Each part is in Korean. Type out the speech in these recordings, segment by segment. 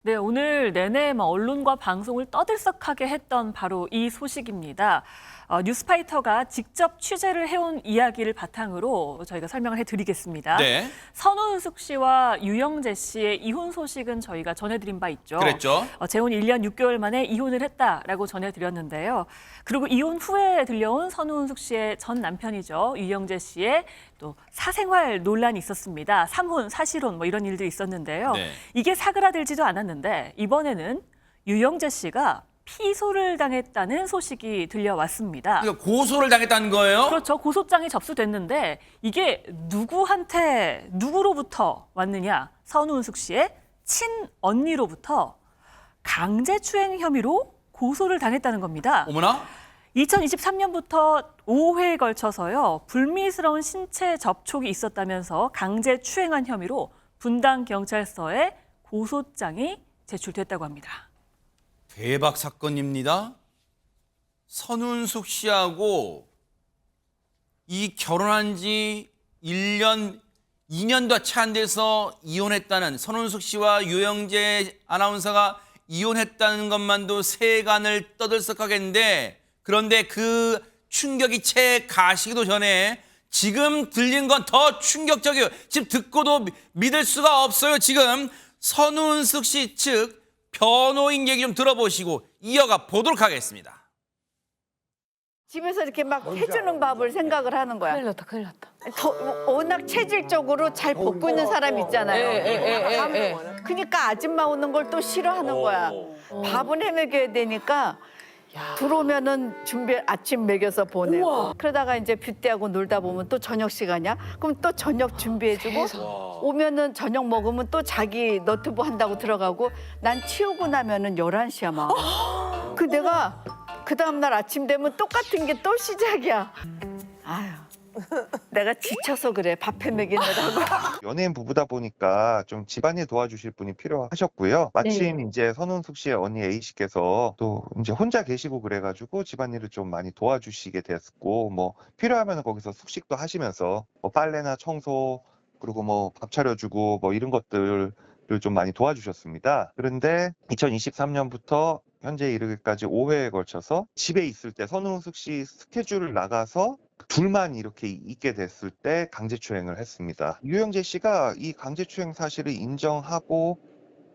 네, 오늘 내내 언론과 방송을 떠들썩하게 했던 바로 이 소식입니다. 뉴스파이터가 직접 취재를 해온 이야기를 바탕으로 저희가 설명을 해드리겠습니다. 네. 선우은숙 씨와 유영재 씨의 이혼 소식은 저희가 전해드린 바 있죠. 그랬죠. 재혼 1년 6개월 만에 이혼을 했다라고 전해드렸는데요. 그리고 이혼 후에 들려온 선우은숙 씨의 전 남편이죠. 유영재 씨의 또 사생활 논란이 있었습니다. 삼혼, 사실혼 뭐 이런 일들이 있었는데요. 네. 이게 사그라들지도 않았는데 이번에는 유영재 씨가 피소를 당했다는 소식이 들려왔습니다. 그러니까 고소를 당했다는 거예요? 그렇죠. 고소장이 접수됐는데 이게 누구로부터 왔느냐? 선우은숙 씨의 친언니로부터 강제추행 혐의로 고소를 당했다는 겁니다. 어머나? 2023년부터 5회에 걸쳐서요. 불미스러운 신체 접촉이 있었다면서 강제추행한 혐의로 분당 경찰서에 고소장이 제출됐다고 합니다. 대박 사건입니다. 선운숙 씨하고 이 결혼한 지 1년, 2년도 채 안 돼서 이혼했다는 선운숙 씨와 유영재 아나운서가 이혼했다는 것만도 세간을 떠들썩하겠는데 그런데 그 충격이 채 가시기도 전에 지금 들린 건 더 충격적이에요. 지금 듣고도 믿을 수가 없어요. 지금 선운숙 씨 측 변호인 얘기 좀 들어보시고 이어가 보도록 하겠습니다. 집에서 이렇게 막 해주는 밥을 생각을 하는 거야. 큰일 났다. 워낙 체질적으로 잘 벗고 있는 사람 있잖아요. 그러니까 아줌마 오는 걸 또 싫어하는 거야. 밥은 해먹여야 되니까 들어오면은 아침 먹여서 보내고 그러다가 이제 뷰티하고 놀다 보면 또 저녁 시간이야. 그럼 또 저녁 준비해주고 오면은 저녁 먹으면 또 자기 너튜브 한다고 들어가고 난 치우고 나면은 11시야 막. 그 내가 그 다음날 아침 되면 똑같은 게 또 시작이야. 아유, 내가 지쳐서 그래. 밥 해먹이느라고. 연예인 부부다 보니까 좀 집안일 도와주실 분이 필요하셨고요. 마침 이제 선운숙 씨의 언니 A 씨께서 또 이제 혼자 계시고 그래가지고 집안일을 좀 많이 도와주시게 됐고, 뭐 필요하면 거기서 숙식도 하시면서 뭐 빨래나 청소 그리고 뭐 밥 차려주고 뭐 이런 것들을 좀 많이 도와주셨습니다. 그런데 2023년부터 현재 이르기까지 5회에 걸쳐서 집에 있을 때 선우은숙 씨 스케줄을 나가서 둘만 이렇게 있게 됐을 때 강제추행을 했습니다. 유영재 씨가 이 강제추행 사실을 인정하고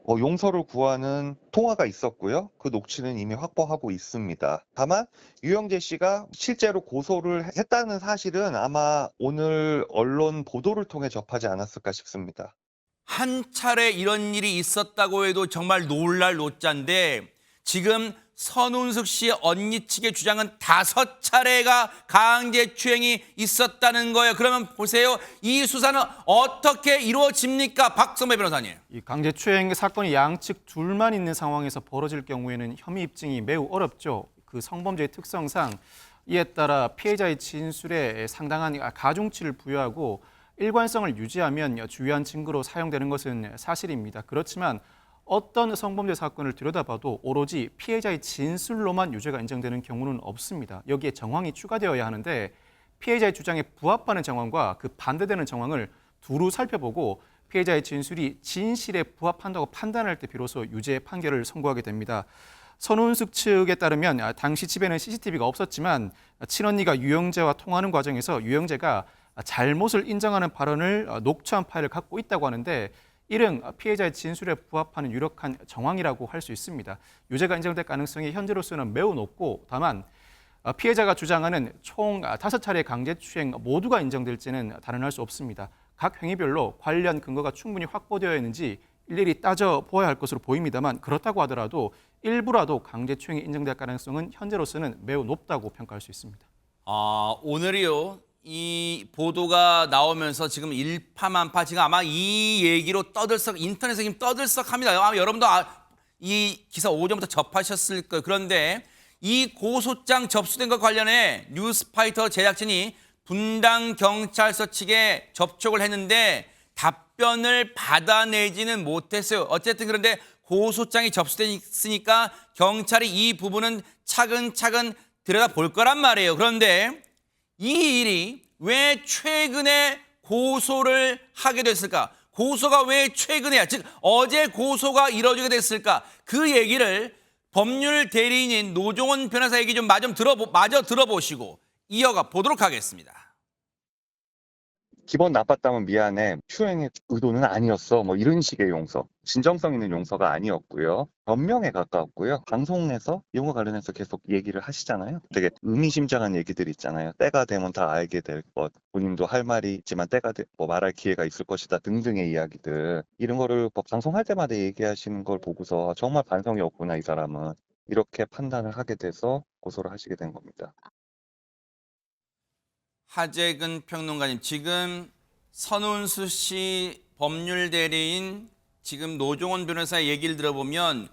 용서를 구하는 통화가 있었고요. 그 녹취는 이미 확보하고 있습니다. 다만 유영재 씨가 실제로 고소를 했다는 사실은 아마 오늘 언론 보도를 통해 접하지 않았을까 싶습니다. 한 차례 이런 일이 있었다고 해도 정말 놀랄 노자인데 지금 선운숙 씨의 언니 측의 주장은 5차례가 강제추행이 있었다는 거예요. 그러면 보세요. 이 수사는 어떻게 이루어집니까? 박선배 변호사님. 이 강제추행 사건이 양측 둘만 있는 상황에서 벌어질 경우에는 혐의 입증이 매우 어렵죠. 그 성범죄의 특성상 이에 따라 피해자의 진술에 상당한 가중치를 부여하고 일관성을 유지하면 주요한 증거로 사용되는 것은 사실입니다. 그렇지만 어떤 성범죄 사건을 들여다봐도 오로지 피해자의 진술로만 유죄가 인정되는 경우는 없습니다. 여기에 정황이 추가되어야 하는데 피해자의 주장에 부합하는 정황과 그 반대되는 정황을 두루 살펴보고 피해자의 진술이 진실에 부합한다고 판단할 때 비로소 유죄 판결을 선고하게 됩니다. 선운숙 측에 따르면 당시 집에는 CCTV가 없었지만 친언니가 유영재와 통화하는 과정에서 유영재가 잘못을 인정하는 발언을 녹취한 파일을 갖고 있다고 하는데 이는 피해자의 진술에 부합하는 유력한 정황이라고 할 수 있습니다. 유죄가 인정될 가능성이 현재로서는 매우 높고 다만 피해자가 주장하는 총 5차례 강제추행 모두가 인정될지는 단언할 수 없습니다. 각 행위별로 관련 근거가 충분히 확보되어 있는지 일일이 따져보아야 할 것으로 보입니다만 그렇다고 하더라도 일부라도 강제추행이 인정될 가능성은 현재로서는 매우 높다고 평가할 수 있습니다. 오늘이요. 이 보도가 나오면서 지금 일파만파 지금 아마 이 얘기로 인터넷에 지금 떠들썩합니다. 아마 여러분도 이 기사 오전부터 접하셨을 거예요. 그런데 이 고소장 접수된 것 관련해 뉴스파이터 제작진이 분당 경찰서 측에 접촉을 했는데 답변을 받아내지는 못했어요. 어쨌든 그런데 고소장이 접수됐으니까 경찰이 이 부분은 차근차근 들여다볼 거란 말이에요. 그런데 이 일이 왜 최근에 고소를 하게 됐을까? 고소가 왜 최근에야, 즉 어제 고소가 이뤄지게 됐을까? 그 얘기를 법률 대리인인 노종원 변호사 얘기 좀 마저 들어보시고 이어가 보도록 하겠습니다. 기분 나빴다면 미안해. 추행의 의도는 아니었어. 뭐 이런 식의 용서. 진정성 있는 용서가 아니었고요. 변명에 가까웠고요. 방송에서 이용과 관련해서 계속 얘기를 하시잖아요. 되게 의미심장한 얘기들 있잖아요. 때가 되면 다 알게 될 것. 본인도 할 말이 있지만 뭐 말할 기회가 있을 것이다 등등의 이야기들. 이런 거를 방송할 때마다 얘기하시는 걸 보고서 정말 반성이 없구나 이 사람은. 이렇게 판단을 하게 돼서 고소를 하시게 된 겁니다. 하재근 평론가님, 지금 선운수 씨 법률 대리인 지금 노종원 변호사의 얘기를 들어보면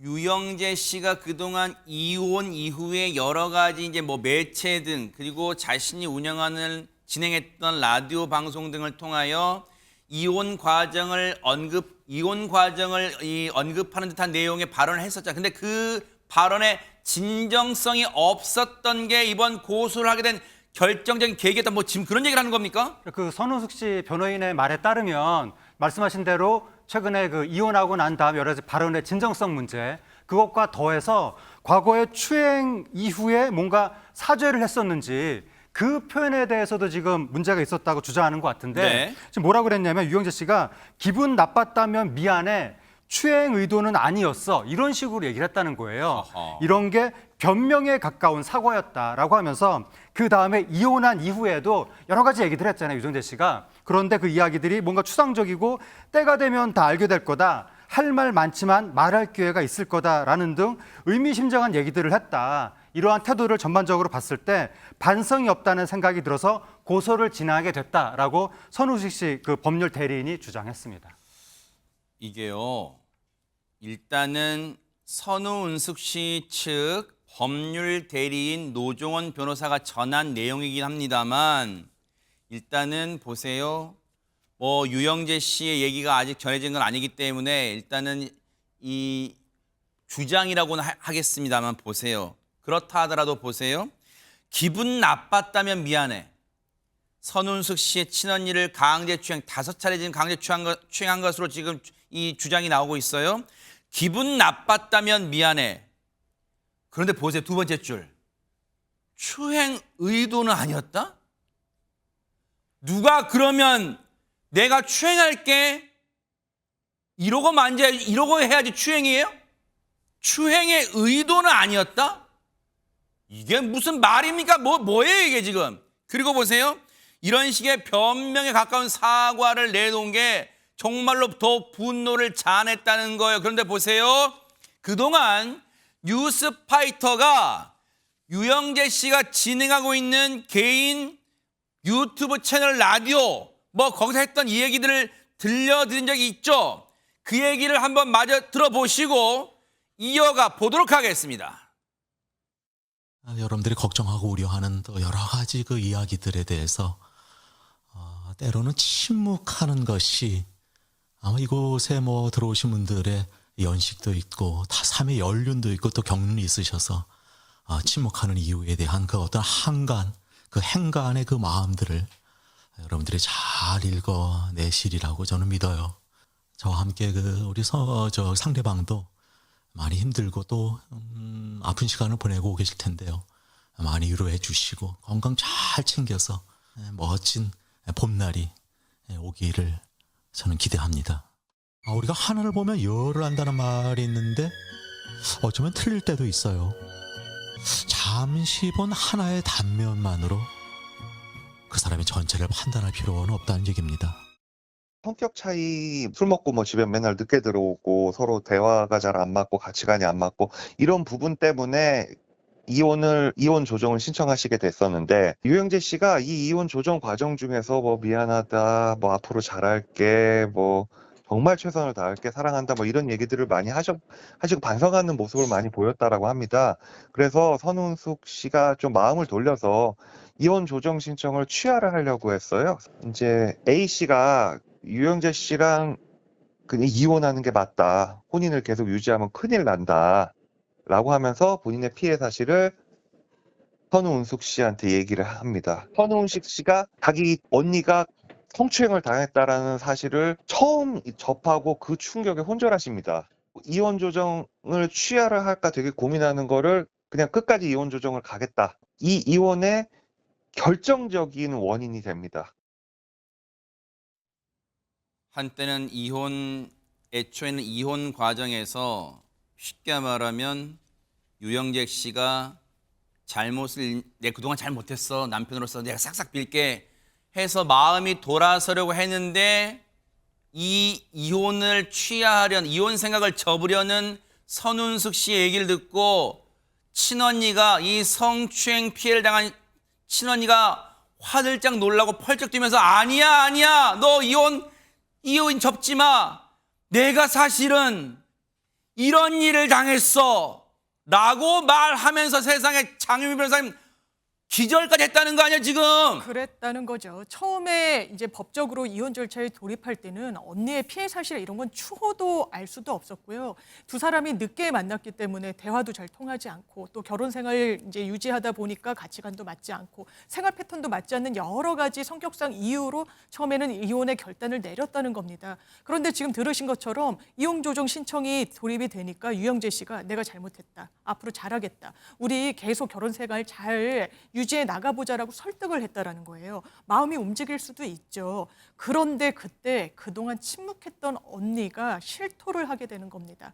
유영재 씨가 그동안 이혼 이후에 여러 가지 이제 뭐 매체 등 그리고 자신이 진행했던 라디오 방송 등을 통하여 이혼 과정을 언급하는 듯한 내용의 발언을 했었죠. 근데 그 발언에 진정성이 없었던 게 이번 고소를 하게 된 결정적인 계기였다. 뭐 지금 그런 얘기를 하는 겁니까? 그 선운숙 씨 변호인의 말에 따르면 말씀하신 대로 최근에 그 이혼하고 난 다음 여러 가지 발언의 진정성 문제, 그것과 더해서 과거에 추행 이후에 뭔가 사죄를 했었는지 그 표현에 대해서도 지금 문제가 있었다고 주장하는 것 같은데 네. 지금 뭐라고 그랬냐면 유영재 씨가 기분 나빴다면 미안해. 추행 의도는 아니었어. 이런 식으로 얘기를 했다는 거예요. 어허. 이런 게 변명에 가까운 사과였다라고 하면서 그 다음에 이혼한 이후에도 여러 가지 얘기들 했잖아요. 유정재 씨가. 그런데 그 이야기들이 뭔가 추상적이고 때가 되면 다 알게 될 거다. 할 말 많지만 말할 기회가 있을 거다라는 등 의미심장한 얘기들을 했다. 이러한 태도를 전반적으로 봤을 때 반성이 없다는 생각이 들어서 고소를 진행하게 됐다라고 선우식 씨 그 법률 대리인이 주장했습니다. 이게요, 일단은 선우은숙 씨 측 법률 대리인 노종원 변호사가 전한 내용이긴 합니다만 일단은 보세요. 뭐 유영재 씨의 얘기가 아직 전해진 건 아니기 때문에 일단은 이 주장이라고는 하겠습니다만 보세요. 그렇다 하더라도 보세요. 기분 나빴다면 미안해. 선운숙 씨의 친언니를 강제 추행 5차례 지금 강제 추행한 것으로 지금 이 주장이 나오고 있어요. 기분 나빴다면 미안해. 그런데 보세요. 두 번째 줄. 추행 의도는 아니었다? 누가 그러면 내가 추행할게 이러고 해야지 추행이에요? 추행의 의도는 아니었다? 이게 무슨 말입니까? 뭐예요 이게 지금? 그리고 보세요. 이런 식의 변명에 가까운 사과를 내놓은 게 정말로 더 분노를 자아냈다는 거예요. 그런데 보세요. 그동안 뉴스파이터가 유영재 씨가 진행하고 있는 개인 유튜브 채널 라디오 뭐 거기서 했던 이 얘기들을 들려드린 적이 있죠. 그 얘기를 한번 마저 들어보시고 이어가 보도록 하겠습니다. 여러분들이 걱정하고 우려하는 또 여러 가지 그 이야기들에 대해서 때로는 침묵하는 것이 아마 이곳에 뭐 들어오신 분들의 연식도 있고 다 삶의 연륜도 있고 또 경륜이 있으셔서 침묵하는 이유에 대한 그 어떤 한간, 그 행간의 그 마음들을 여러분들이 잘 읽어내시리라고 저는 믿어요. 저와 함께 우리 상대방도 많이 힘들고 또 아픈 시간을 보내고 계실 텐데요. 많이 위로해 주시고 건강 잘 챙겨서 멋진 봄날이 오기를 저는 기대합니다. 우리가 하나를 보면 열을 안다는 말이 있는데 어쩌면 틀릴 때도 있어요. 잠시 본 하나의 단면만으로 그 사람의 전체를 판단할 필요는 없다는 얘기입니다. 성격 차이, 술 먹고 뭐 집에 맨날 늦게 들어오고 서로 대화가 잘 안 맞고 가치관이 안 맞고 이런 부분 때문에 이혼 조정을 신청하시게 됐었는데 유영재 씨가 이 이혼 조정 과정 중에서 뭐 미안하다, 뭐 앞으로 잘할게, 뭐 정말 최선을 다할게, 사랑한다, 뭐 이런 얘기들을 많이 하시고 반성하는 모습을 많이 보였다라고 합니다. 그래서 선운숙 씨가 좀 마음을 돌려서 이혼 조정 신청을 취하를 하려고 했어요. 이제 A 씨가 유영재 씨랑 그냥 이혼하는 게 맞다. 혼인을 계속 유지하면 큰일 난다. 라고 하면서 본인의 피해 사실을 선우은숙 씨한테 얘기를 합니다. 선우은숙 씨가 자기 언니가 성추행을 당했다라는 사실을 처음 접하고 그 충격에 혼절하십니다. 이혼 조정을 취하를 할까 되게 고민하는 거를 그냥 끝까지 이혼 조정을 가겠다. 이 이혼의 결정적인 원인이 됩니다. 한때는 애초에는 이혼 과정에서 쉽게 말하면 유영재 씨가 내가 그동안 잘못했어. 남편으로서 내가 싹싹 빌게 해서 마음이 돌아서려고 했는데 이 이혼을 이혼 생각을 접으려는 선운숙 씨의 얘기를 듣고 친언니가 이 성추행 피해를 당한 친언니가 화들짝 놀라고 펄쩍 뛰면서 아니야 너 이혼 접지 마. 내가 사실은 이런 일을 당했어 라고 말하면서 세상에 장유미 변호사님 기절까지 했다는 거 아니야 지금. 그랬다는 거죠. 처음에 이제 법적으로 이혼 절차에 돌입할 때는 언니의 피해 사실 이런 건 추호도 알 수도 없었고요. 두 사람이 늦게 만났기 때문에 대화도 잘 통하지 않고 또 결혼 생활 이제 유지하다 보니까 가치관도 맞지 않고 생활 패턴도 맞지 않는 여러 가지 성격상 이유로 처음에는 이혼의 결단을 내렸다는 겁니다. 그런데 지금 들으신 것처럼 이혼 조정 신청이 돌입이 되니까 유영재 씨가 내가 잘못했다. 앞으로 잘하겠다. 우리 계속 결혼 생활 잘 유지해 나가보자라고 설득을 했다라는 거예요. 마음이 움직일 수도 있죠. 그런데 그때 그동안 침묵했던 언니가 실토를 하게 되는 겁니다.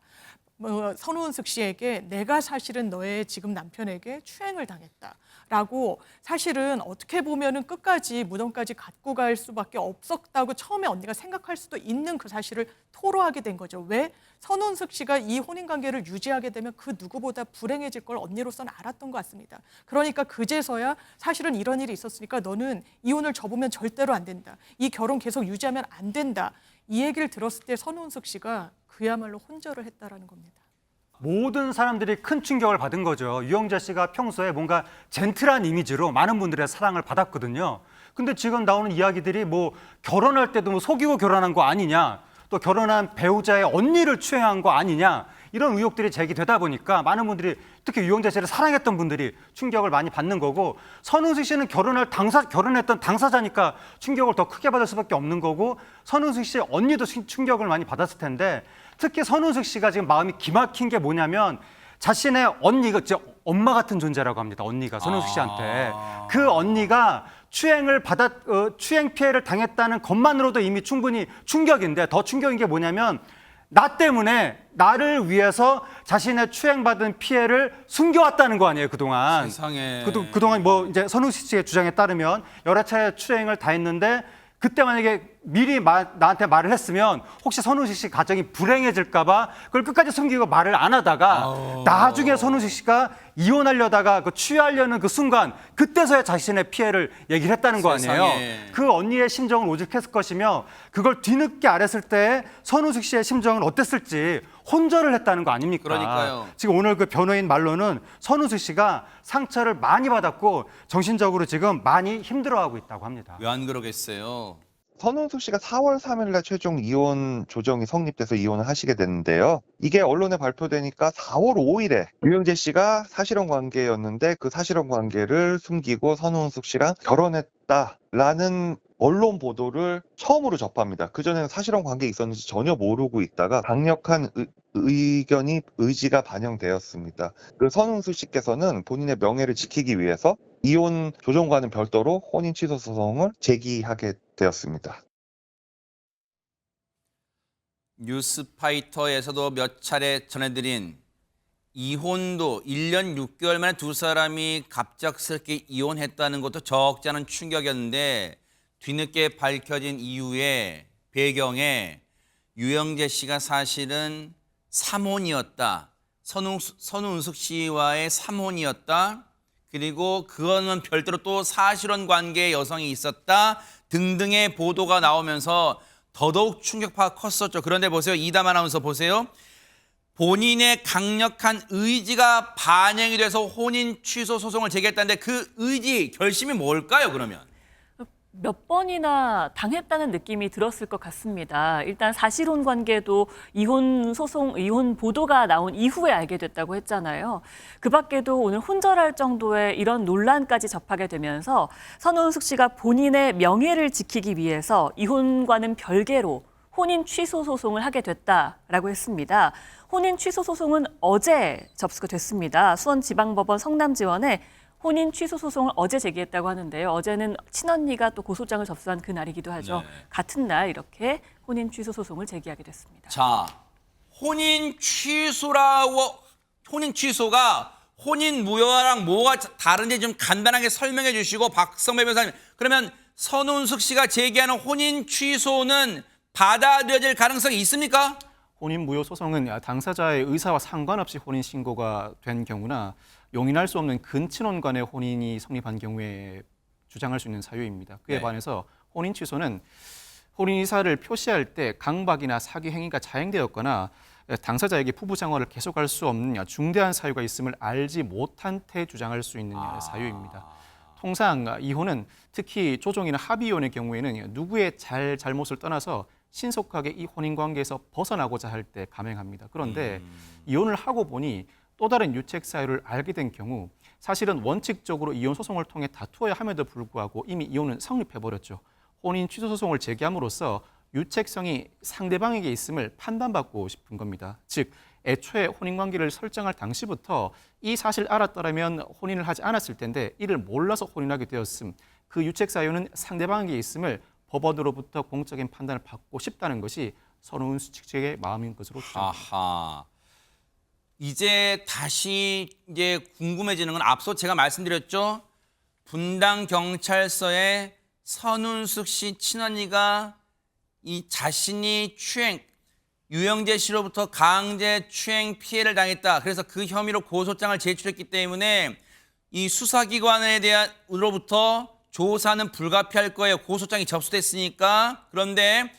선우은숙 씨에게 내가 사실은 너의 지금 남편에게 추행을 당했다라고 사실은 어떻게 보면은 끝까지 무덤까지 갖고 갈 수밖에 없었다고 처음에 언니가 생각할 수도 있는 그 사실을 토로하게 된 거죠. 왜? 선우은숙 씨가 이 혼인관계를 유지하게 되면 그 누구보다 불행해질 걸 언니로서는 알았던 것 같습니다. 그러니까 그제서야 사실은 이런 일이 있었으니까 너는 이혼을 접으면 절대로 안 된다. 이 결혼 계속 유지하면 안 된다. 이 얘기를 들었을 때 선우은숙 씨가 그야말로 혼절을 했다라는 겁니다. 모든 사람들이 큰 충격을 받은 거죠. 유영재 씨가 평소에 뭔가 젠틀한 이미지로 많은 분들의 사랑을 받았거든요. 근데 지금 나오는 이야기들이 뭐 결혼할 때도 뭐 속이고 결혼한 거 아니냐, 또 결혼한 배우자의 언니를 추행한 거 아니냐, 이런 의혹들이 제기되다 보니까 많은 분들이 특히 유영재 씨를 사랑했던 분들이 충격을 많이 받는 거고, 선우숙 씨는 결혼했던 당사자니까 충격을 더 크게 받을 수밖에 없는 거고, 선우숙 씨 언니도 충격을 많이 받았을 텐데, 특히 선우숙 씨가 지금 마음이 기막힌 게 뭐냐면 자신의 언니가 엄마 같은 존재라고 합니다. 언니가 선우숙 씨한테 그 언니가 추행 피해를 당했다는 것만으로도 이미 충분히 충격인데, 더 충격인 게 뭐냐면 나 때문에 나를 위해서 자신의 추행받은 피해를 숨겨왔다는 거 아니에요, 그동안. 세상에. 그동안 뭐 이제 선우숙 씨의 주장에 따르면 여러 차례 추행을 다 했는데 그때 만약에 미리 나한테 말을 했으면 혹시 선우숙 씨 가정이 불행해질까 봐 그걸 끝까지 숨기고 말을 안 하다가 나중에 선우숙 씨가 이혼하려다가 그 취하려는 그 순간 그때서야 자신의 피해를 얘기를 했다는 거 아니에요. 세상에. 그 언니의 심정은 오죽했을 것이며 그걸 뒤늦게 알았을 때 선우숙 씨의 심정은 어땠을지 혼절을 했다는 거 아닙니까? 그러니까요. 지금 오늘 그 변호인 말로는 선우숙 씨가 상처를 많이 받았고 정신적으로 지금 많이 힘들어하고 있다고 합니다. 왜 안 그러겠어요? 선운숙 씨가 4월 3일 날 최종 이혼 조정이 성립돼서 이혼을 하시게 됐는데요. 이게 언론에 발표되니까 4월 5일에 유영재 씨가 사실혼 관계였는데 그 사실혼 관계를 숨기고 선운숙 씨랑 결혼했다라는 언론 보도를 처음으로 접합니다. 그전에는 사실혼 관계에 있었는지 전혀 모르고 있다가 강력한 의지가 반영되었습니다. 그 선운숙 씨께서는 본인의 명예를 지키기 위해서 이혼 조정과는 별도로 혼인 취소 소송을 제기하게 되었습니다. 뉴스파이터에서도 몇 차례 전해드린 이혼도 1년 6개월 만에 두 사람이 갑작스럽게 이혼했다는 것도 적지 않은 충격이었는데 뒤늦게 밝혀진 이유의 배경에 유영재 씨가 사실은 삼혼이었다. 선우은숙 씨와의 삼혼이었다. 그리고 그거는 별도로 또 사실혼 관계의 여성이 있었다 등등의 보도가 나오면서 더더욱 충격파가 컸었죠. 그런데 보세요. 이담 아나운서 보세요. 본인의 강력한 의지가 반영이 돼서 혼인 취소 소송을 제기했다는데 그 의지, 결심이 뭘까요, 그러면? 몇 번이나 당했다는 느낌이 들었을 것 같습니다. 일단 사실혼 관계도 이혼 소송, 이혼 보도가 나온 이후에 알게 됐다고 했잖아요. 그 밖에도 오늘 혼절할 정도의 이런 논란까지 접하게 되면서 선우은숙 씨가 본인의 명예를 지키기 위해서 이혼과는 별개로 혼인 취소 소송을 하게 됐다라고 했습니다. 혼인 취소 소송은 어제 접수가 됐습니다. 수원지방법원 성남지원에 혼인 취소 소송을 어제 제기했다고 하는데요. 어제는 친언니가 또 고소장을 접수한 그날이기도 하죠. 네. 같은 날 이렇게 혼인 취소 소송을 제기하게 됐습니다. 자, 혼인 취소가 혼인 무효랑 뭐가 다른지 좀 간단하게 설명해 주시고 박성배 변호사님, 그러면 선운숙 씨가 제기하는 혼인 취소는 받아들여질 가능성이 있습니까? 혼인 무효 소송은 당사자의 의사와 상관없이 혼인 신고가 된 경우나 용인할 수 없는 근친혼 간의 혼인이 성립한 경우에 주장할 수 있는 사유입니다. 그에 네. 반해서 혼인 취소는 혼인 의사를 표시할 때 강박이나 사기 행위가 자행되었거나 당사자에게 부부 생활을 계속할 수 없는 중대한 사유가 있음을 알지 못한 채 주장할 수 있는 사유입니다. 통상 이혼은 특히 조정이나 합의이혼의 경우에는 누구의 잘못을 떠나서 신속하게 이 혼인 관계에서 벗어나고자 할 때 감행합니다. 그런데 이혼을 하고 보니 또 다른 유책 사유를 알게 된 경우 사실은 원칙적으로 이혼 소송을 통해 다투어야 함에도 불구하고 이미 이혼은 성립해버렸죠. 혼인 취소 소송을 제기함으로써 유책성이 상대방에게 있음을 판단받고 싶은 겁니다. 즉 애초에 혼인관계를 설정할 당시부터 이 사실 알았더라면 혼인을 하지 않았을 텐데 이를 몰라서 혼인하게 되었음. 그 유책 사유는 상대방에게 있음을 법원으로부터 공적인 판단을 받고 싶다는 것이 선우은숙 측의 마음인 것으로 추정됩니다. 아하. 이제 다시 이제 궁금해지는 건 앞서 제가 말씀드렸죠. 분당 경찰서에 선운숙 씨 친언니가 이 자신이 유영재 씨로부터 강제 추행 피해를 당했다. 그래서 그 혐의로 고소장을 제출했기 때문에 이 수사기관에 대한으로부터 조사는 불가피할 거예요. 고소장이 접수됐으니까. 그런데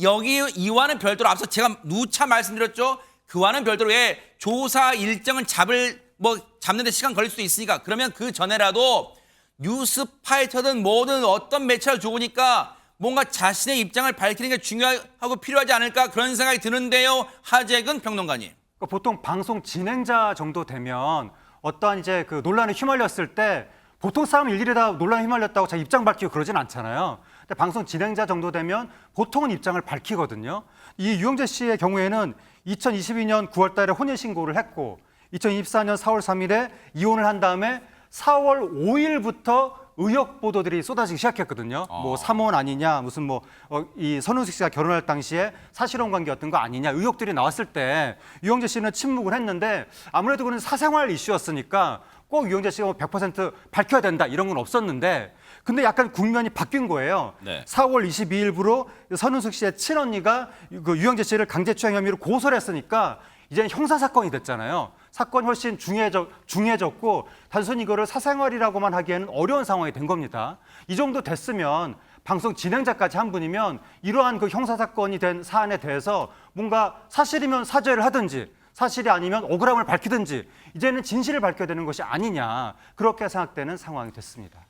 여기 이와는 별도로 앞서 제가 누차 말씀드렸죠. 그와는 별도로 왜 조사 일정은 잡는 데 시간 걸릴 수도 있으니까 그러면 그 전에라도 뉴스파이터든 뭐든 어떤 매체를 좋으니까 뭔가 자신의 입장을 밝히는 게 중요하고 필요하지 않을까 그런 생각이 드는데요. 하재근 평론가님. 그러니까 보통 방송 진행자 정도 되면 어떠한 이제 그 논란에 휘말렸을 때 보통 사람은 일일이 다 논란에 휘말렸다고 자기 입장 밝히고 그러진 않잖아요. 근데 방송 진행자 정도 되면 보통은 입장을 밝히거든요. 이 유영재 씨의 경우에는 2022년 9월 달에 혼인 신고를 했고 2024년 4월 3일에 이혼을 한 다음에 4월 5일부터 의혹 보도들이 쏟아지기 시작했거든요. 뭐 삼혼 아니냐, 무슨 이 선운숙 씨가 결혼할 당시에 사실혼 관계였던 거 아니냐 의혹들이 나왔을 때 유영재 씨는 침묵을 했는데 아무래도 그런 사생활 이슈였으니까 꼭 유영재 씨가 100% 밝혀야 된다 이런 건 없었는데 근데 약간 국면이 바뀐 거예요. 네. 4월 22일부로 선운숙 씨의 친언니가 그 유영재 씨를 강제추행 혐의로 고소를 했으니까 이제는 형사사건이 됐잖아요. 사건이 훨씬 중해졌고 단순히 이거를 사생활이라고만 하기에는 어려운 상황이 된 겁니다. 이 정도 됐으면 방송 진행자까지 한 분이면 이러한 그 형사사건이 된 사안에 대해서 뭔가 사실이면 사죄를 하든지 사실이 아니면 억울함을 밝히든지 이제는 진실을 밝혀야 되는 것이 아니냐 그렇게 생각되는 상황이 됐습니다.